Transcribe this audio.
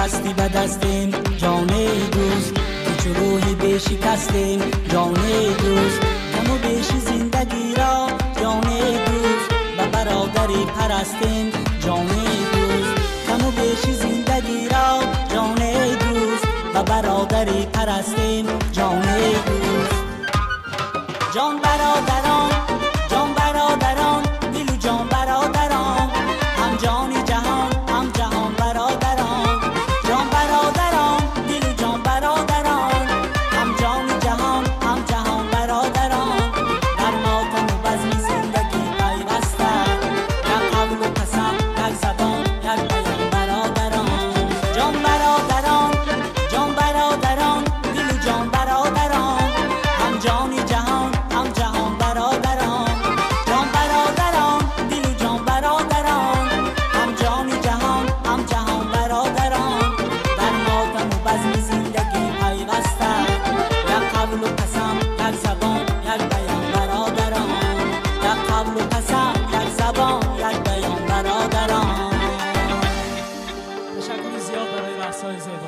هستی به دستیم جان دوست، که روحی بشکستیم جان دوست، کم و بیش زندگی را جان دوست و برادری پرستیم جان دوست، کم و بیش زندگی را جان دوست و برادری پرستیم جان دوست. جان برادران، جان برادران، دل و جان برادران، هم جانی جهان، هم جهان برادران. جان برادران، دل و جان برادران، هم جانی جهان، هم جهان برادران. در ماتم و بزم زندگی پیوسته، یک قول و قسم، یک زبان، یک بیان برادران. جان برادران، جان برادران، دل و جان برادران، هم جانی جهان، هم جهان برادران. جان برادران، دل و جان برادران، هم جانی جهان، هم جهان برادران. در ماتم و بزم زندگی پیوسته، یک قول و قسم، یک زبان، یک بیان برادران. یک قول و قسم، یک زبان، یک بیان برادران. تشکر زیاد برای بحث‌های زیبا.